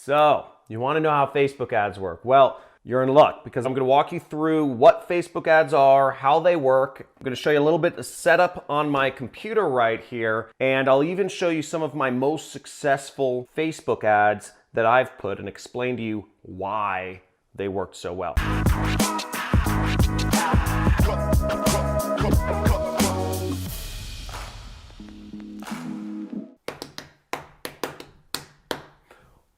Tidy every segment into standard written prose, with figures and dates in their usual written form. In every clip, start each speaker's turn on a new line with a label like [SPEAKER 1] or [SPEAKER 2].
[SPEAKER 1] So, you want to know how Facebook ads work? Well, you're in luck because I'm going to walk you through what Facebook ads are, how they work. I'm going to show you a little bit of setup on my computer right here, and I'll even show you some of my most successful Facebook ads that I've put and explain to you why they worked so well.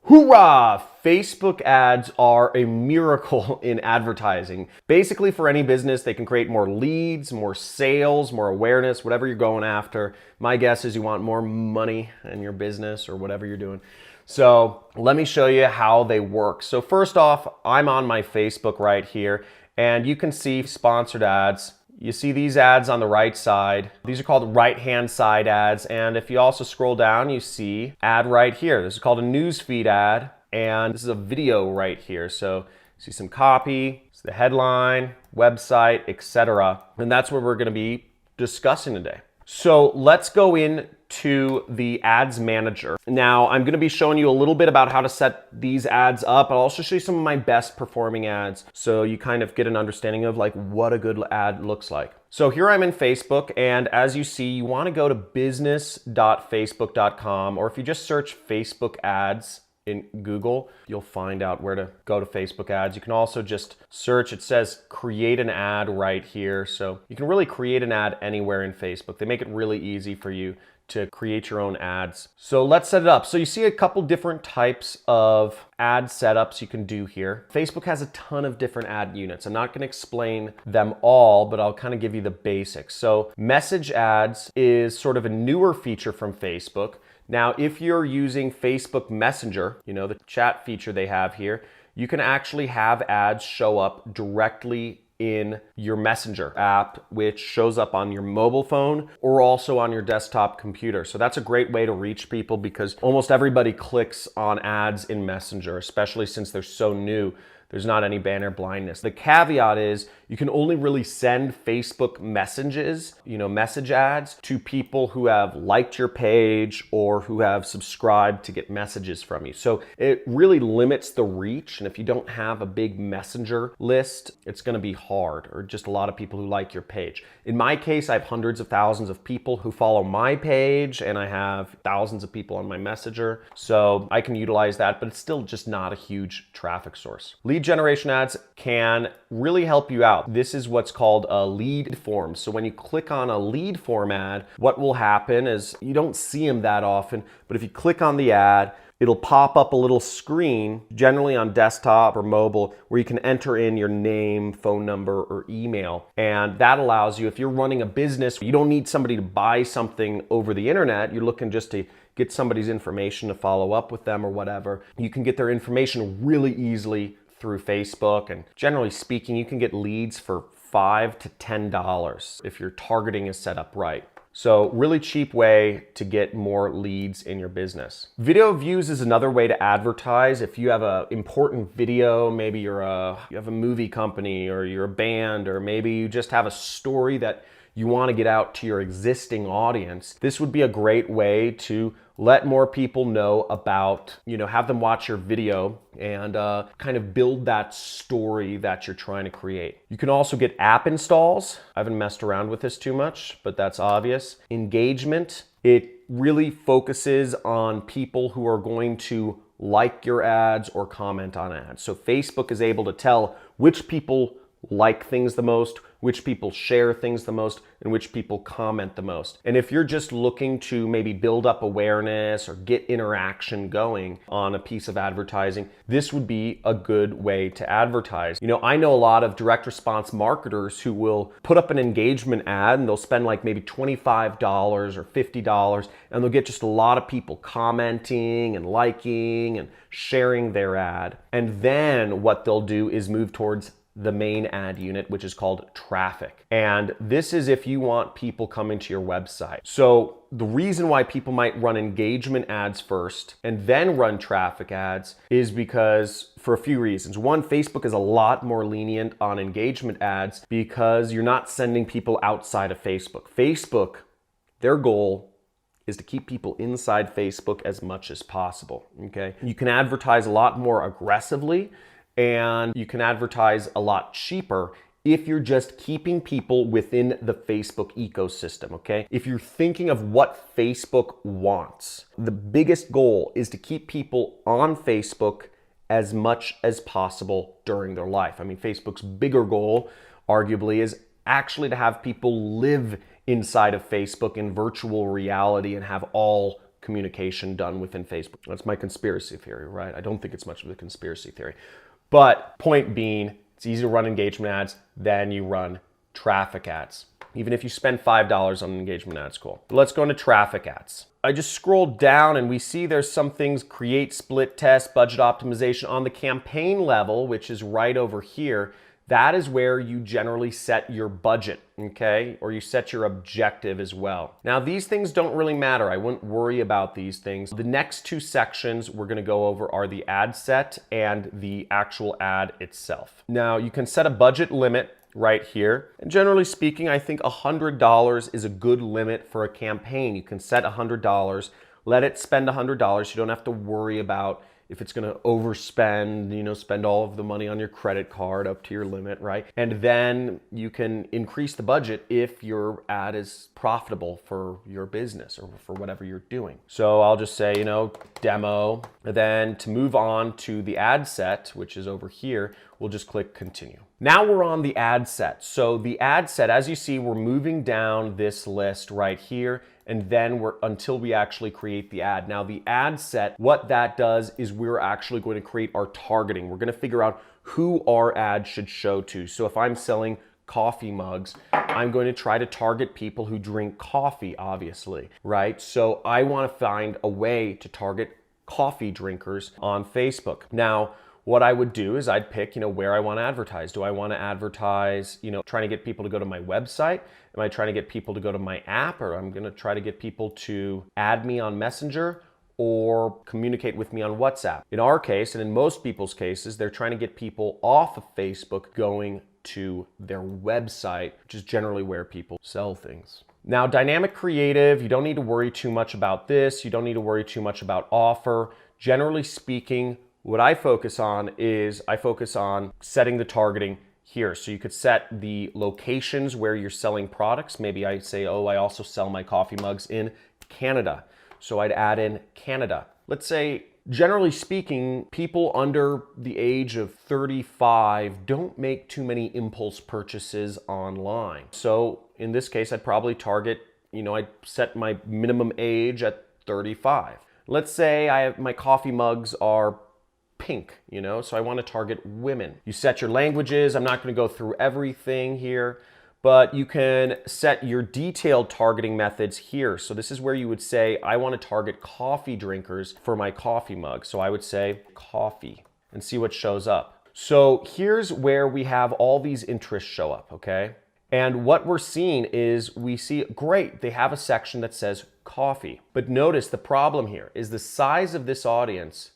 [SPEAKER 1] Hoorah! Facebook ads are a miracle in advertising. Basically, for any business, they can create more leads, more sales, more awareness, whatever you're going after. My guess is you want more money in your business or whatever you're doing. So let me show you how they work. So first off, I'm on my Facebook right here, and you can see sponsored ads. You see these ads on the right side. These are called right-hand side ads. And if you also scroll down, you see ad right here. This is called a newsfeed ad. And this is a video right here. So you see some copy, it's the headline, website, etc. And that's what we're going to be discussing today. So let's go into the ads manager. Now I'm going to be showing you a little bit about how to set these ads up. I'll also show you some of my best performing ads so you kind of get an understanding of like what a good ad looks like. So here I'm in Facebook, and as you see, you want to go to business.facebook.com, or if you just search Facebook ads in Google, you'll find out where to go to Facebook ads. You can also just search, it says create an ad right here. So you can really create an ad anywhere in Facebook. They make it really easy for you to create your own ads. So let's set it up. So you see a couple different types of ad setups you can do here. Facebook has a ton of different ad units. I'm not going to explain them all, but I'll kind of give you the basics. So message ads is sort of a newer feature from Facebook. Now, if you're using Facebook Messenger, you know, the chat feature they have here, you can actually have ads show up directly in your Messenger app, which shows up on your mobile phone or also on your desktop computer. So that's a great way to reach people because almost everybody clicks on ads in Messenger, especially since they're so new. There's not any banner blindness. The caveat is you can only really send Facebook messages, message ads to people who have liked your page or who have subscribed to get messages from you. So it really limits the reach. And if you don't have a big messenger list, it's gonna be hard, or just a lot of people who like your page. In my case, I have hundreds of thousands of people who follow my page, and I have thousands of people on my messenger. So I can utilize that, but it's still just not a huge traffic source. Lead generation ads can really help you out. This is what's called a lead form. So when you click on a lead form ad, what will happen is you don't see them that often, but if you click on the ad, it'll pop up a little screen, generally on desktop or mobile, where you can enter in your name, phone number, or email. And that allows you, if you're running a business, you don't need somebody to buy something over the internet. You're looking just to get somebody's information to follow up with them or whatever. You can get their information really easily through Facebook. And generally speaking, you can get leads for $5 to $10 if your targeting is set up right. So really cheap way to get more leads in your business. Video views is another way to advertise. If you have an important video, maybe you have a movie company, or you're a band, or maybe you just have a story that you want to get out to your existing audience, this would be a great way to let more people know about, have them watch your video and kind of build that story that you're trying to create. You can also get app installs. I haven't messed around with this too much, but that's obvious. Engagement, it really focuses on people who are going to like your ads or comment on ads. So Facebook is able to tell which people like things the most, which people share things the most, and which people comment the most. And if you're just looking to maybe build up awareness or get interaction going on a piece of advertising, this would be a good way to advertise. I know a lot of direct response marketers who will put up an engagement ad and they'll spend like maybe $25 or $50, and they'll get just a lot of people commenting and liking and sharing their ad. And then what they'll do is move towards the main ad unit, which is called traffic. And this is if you want people coming to your website. So the reason why people might run engagement ads first and then run traffic ads is because for a few reasons. One, Facebook is a lot more lenient on engagement ads because you're not sending people outside of Facebook. Facebook, their goal is to keep people inside Facebook as much as possible, okay? You can advertise a lot more aggressively and you can advertise a lot cheaper if you're just keeping people within the Facebook ecosystem, okay? If you're thinking of what Facebook wants, the biggest goal is to keep people on Facebook as much as possible during their life. I mean, Facebook's bigger goal, arguably, is actually to have people live inside of Facebook in virtual reality and have all communication done within Facebook. That's my conspiracy theory, right? I don't think it's much of a conspiracy theory. But point being, it's easy to run engagement ads than you run traffic ads. Even if you spend $5 on an engagement ad, it's cool. But let's go into traffic ads. I just scrolled down and we see there's some things: create split test, budget optimization. On the campaign level, which is right over here, that is where you generally set your budget, okay? Or you set your objective as well. Now, these things don't really matter. I wouldn't worry about these things. The next two sections we're gonna go over are the ad set and the actual ad itself. Now, you can set a budget limit right here. And generally speaking, I think $100 is a good limit for a campaign. You can set $100, let it spend $100. You don't have to worry about if it's gonna overspend, you know, spend all of the money on your credit card up to your limit, right? And then you can increase the budget if your ad is profitable for your business or for whatever you're doing. So I'll just say, you know, demo. And then to move on to the ad set, which is over here, we'll just click continue. Now we're on the ad set. So the ad set, as you see, we're moving down this list right here, and then until we actually create the ad. Now the ad set, what that does is we're actually going to create our targeting. We're going to figure out who our ad should show to. So if I'm selling coffee mugs, I'm going to try to target people who drink coffee, obviously, right? So I want to find a way to target coffee drinkers on Facebook. Now, what I would do is I'd pick, you know, where I want to advertise. Do I want to advertise, you know, trying to get people to go to my website? Am I trying to get people to go to my app, or I'm going to try to get people to add me on Messenger or communicate with me on WhatsApp? In our case, and in most people's cases, they're trying to get people off of Facebook going to their website, which is generally where people sell things. Now, dynamic creative, you don't need to worry too much about this. You don't need to worry too much about offer. Generally speaking, what I focus on is I focus on setting the targeting here. So you could set the locations where you're selling products. Maybe I say, oh, I also sell my coffee mugs in Canada. So I'd add in Canada. Let's say, generally speaking, people under the age of 35 don't make too my impulse purchases online. So in this case, I'd probably target, you know, I'd set my minimum age at 35. Let's say my coffee mugs are pink, you know, so I want to target women. You set your languages. I'm not going to go through everything here, but you can set your detailed targeting methods here. So this is where you would say, I want to target coffee drinkers for my coffee mug. So I would say coffee and see what shows up. So here's where we have all these interests show up, okay? And what we're seeing is we see, great, they have a section that says coffee. But notice the problem here is the size of this audience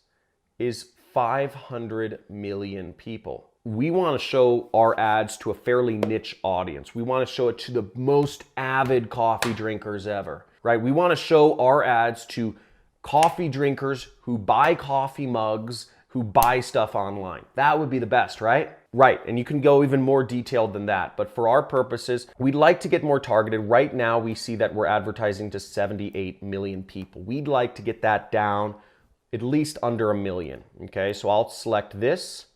[SPEAKER 1] is 500 million people. We want to show our ads to a fairly niche audience. We want to show it to the most avid coffee drinkers ever, right? We want to show our ads to coffee drinkers who buy coffee mugs, who buy stuff online. That would be the best, right? Right, and you can go even more detailed than that. But for our purposes, we'd like to get more targeted. Right now, we see that we're advertising to 78 million people. We'd like to get that down at least under 1 million, okay? So I'll select this,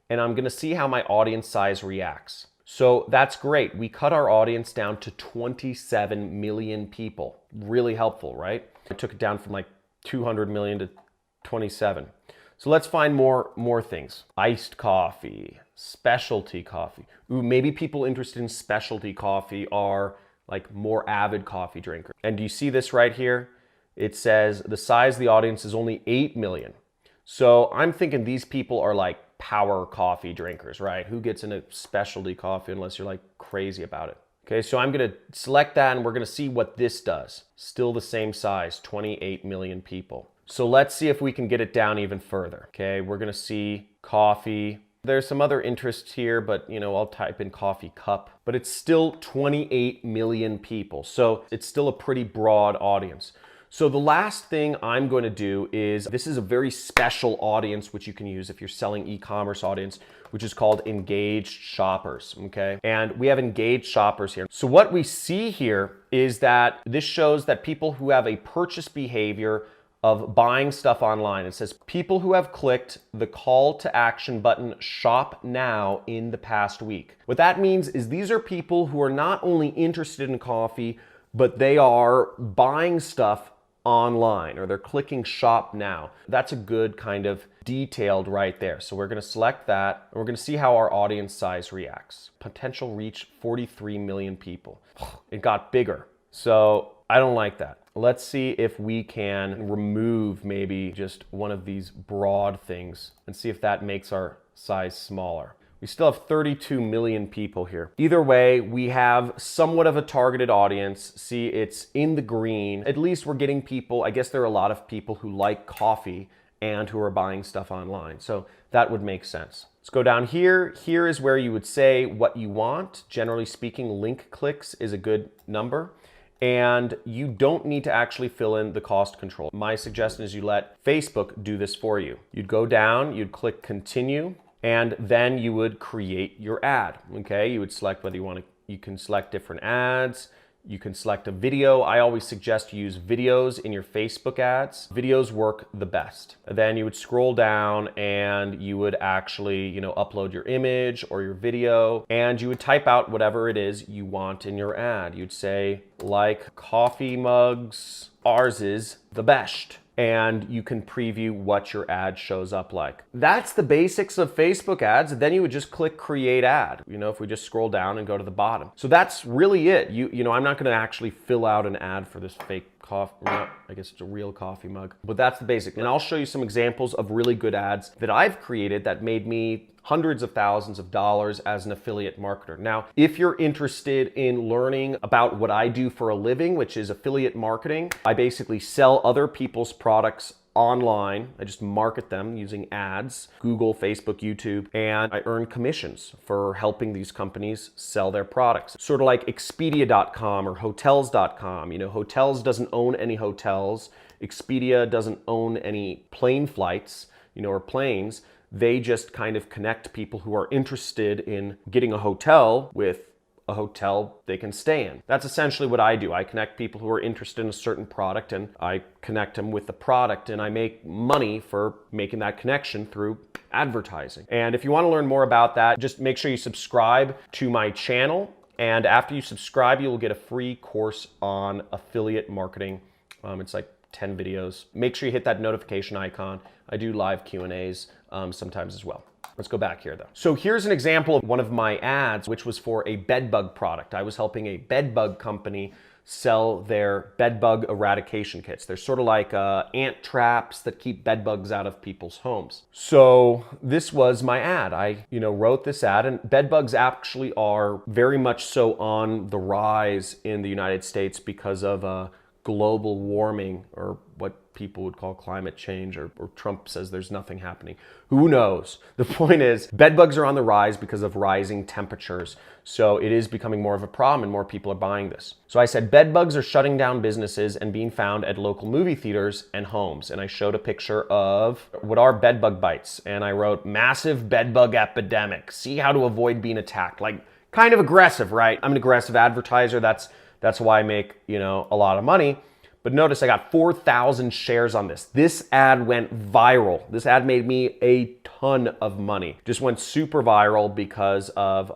[SPEAKER 1] and I'm gonna see how my audience size reacts. So that's great. We cut our audience down to 27 million people. Really helpful, right? I took it down from like 200 million to 27. So let's find more things. Iced coffee, specialty coffee. Ooh, maybe people interested in specialty coffee are like more avid coffee drinkers. And do you see this right here? It says the size of the audience is only 8 million. So I'm thinking these people are like power coffee drinkers, right? Who gets into specialty coffee unless you're like crazy about it? Okay, so I'm gonna select that and we're gonna see what this does. Still the same size, 28 million people. So let's see if we can get it down even further. Okay, we're gonna see coffee. There's some other interests here, but you know, I'll type in coffee cup, but it's still 28 million people. So it's still a pretty broad audience. So the last thing I'm going to do is, this is a very special audience which you can use if you're selling e-commerce audience, which is called engaged shoppers, okay? And we have engaged shoppers here. So what we see here is that this shows that people who have a purchase behavior of buying stuff online. It says people who have clicked the call to action button shop now in the past week. What that means is these are people who are not only interested in coffee, but they are buying stuff online, or they're clicking shop now. That's a good kind of detailed right there. So we're going to select that, and we're going to see how our audience size reacts. Potential reach 43 million people. It got bigger. So I don't like that. Let's see if we can remove maybe just one of these broad things and see if that makes our size smaller. We still have 32 million people here. Either way, we have somewhat of a targeted audience. See, it's in the green. At least we're getting people, I guess there are a lot of people who like coffee and who are buying stuff online. So that would make sense. Let's go down here. Here is where you would say what you want. Generally speaking, link clicks is a good number. And you don't need to actually fill in the cost control. My suggestion is you let Facebook do this for you. You'd go down, you'd click continue, and then you would create your ad, okay? You would select whether you want to, you can select different ads, you can select a video. I always suggest you use videos in your Facebook ads. Videos work the best. Then you would scroll down and you would actually, upload your image or your video, and you would type out whatever it is you want in your ad. You'd say, like coffee mugs, ours is the best. And you can preview what your ad shows up like. That's the basics of Facebook ads. Then you would just click create ad. If we just scroll down and go to the bottom. So that's really it. I'm not going to actually fill out an ad for this fake coffee. No, I guess it's a real coffee mug. But that's the basic. And I'll show you some examples of really good ads that I've created that made me hundreds of thousands of dollars as an affiliate marketer. Now, if you're interested in learning about what I do for a living, which is affiliate marketing, I basically sell other people's products online. I just market them using ads, Google, Facebook, YouTube, and I earn commissions for helping these companies sell their products. Sort of like Expedia.com or Hotels.com. Hotels doesn't own any hotels. Expedia doesn't own any plane flights, or planes. They just kind of connect people who are interested in getting a hotel with a hotel they can stay in. That's essentially what I do. I connect people who are interested in a certain product, and I connect them with the product, and I make money for making that connection through advertising. And if you want to learn more about that, just make sure you subscribe to my channel. And after you subscribe, you will get a free course on affiliate marketing. It's like 10 videos. Make sure you hit that notification icon. I do live Q&As sometimes as well. Let's go back here though. So here's an example of one of my ads, which was for a bed bug product. I was helping a bed bug company sell their bed bug eradication kits. They're sort of like ant traps that keep bed bugs out of people's homes. So this was my ad. I, wrote this ad, and bed bugs actually are very much so on the rise in the United States because of global warming, or what people would call climate change, or Trump says there's nothing happening. Who knows? The point is, bed bugs are on the rise because of rising temperatures. So it is becoming more of a problem, and more people are buying this. So I said, bed bugs are shutting down businesses and being found at local movie theaters and homes. And I showed a picture of what are bed bug bites. And I wrote, massive bed bug epidemic. See how to avoid being attacked. Like, kind of aggressive, right? I'm an aggressive advertiser. That's why I make, a lot of money. But notice I got 4,000 shares on this. This ad went viral. This ad made me a ton of money. Just went super viral because of,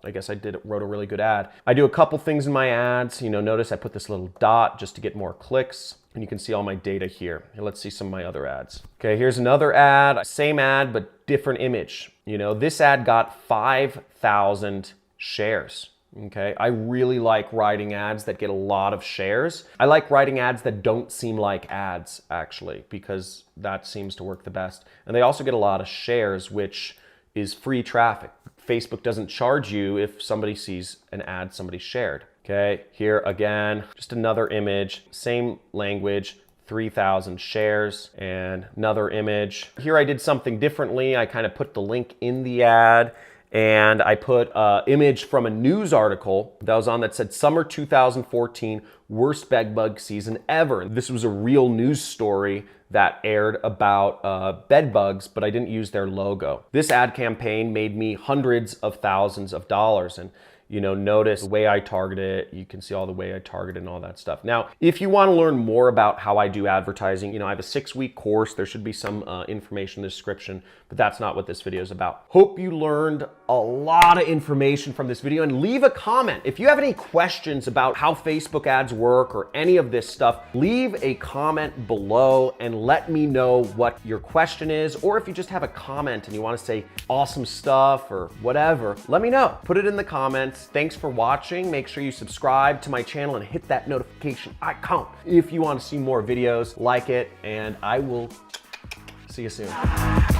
[SPEAKER 1] I guess I wrote a really good ad. I do a couple things in my ads. Notice I put this little dot just to get more clicks. And you can see all my data here. And let's see some of my other ads. Okay, here's another ad. Same ad, but different image. This ad got 5,000 shares. Okay, I really like writing ads that get a lot of shares. I like writing ads that don't seem like ads, actually, because that seems to work the best. And they also get a lot of shares, which is free traffic. Facebook doesn't charge you if somebody sees an ad somebody shared. Okay, here again, just another image, same language, 3,000 shares, and another image. Here I did something differently. I kind of put the link in the ad, and I put an image from a news article that was on that said summer 2014 worst bedbug season ever. This was a real news story that aired about bed bugs, but I didn't use their logo. This ad campaign made me hundreds of thousands of dollars, and notice the way I target it. You can see all the way I target it and all that stuff. Now, if you want to learn more about how I do advertising, I have a 6-week course. There should be some information in the description, but that's not what this video is about. Hope you learned a lot of information from this video, and leave a comment. If you have any questions about how Facebook ads work or any of this stuff, leave a comment below and let me know what your question is, or if you just have a comment and you want to say awesome stuff or whatever, let me know. Put it in the comments. Thanks for watching. Make sure you subscribe to my channel and hit that notification icon if you want to see more videos like it, and I will see you soon.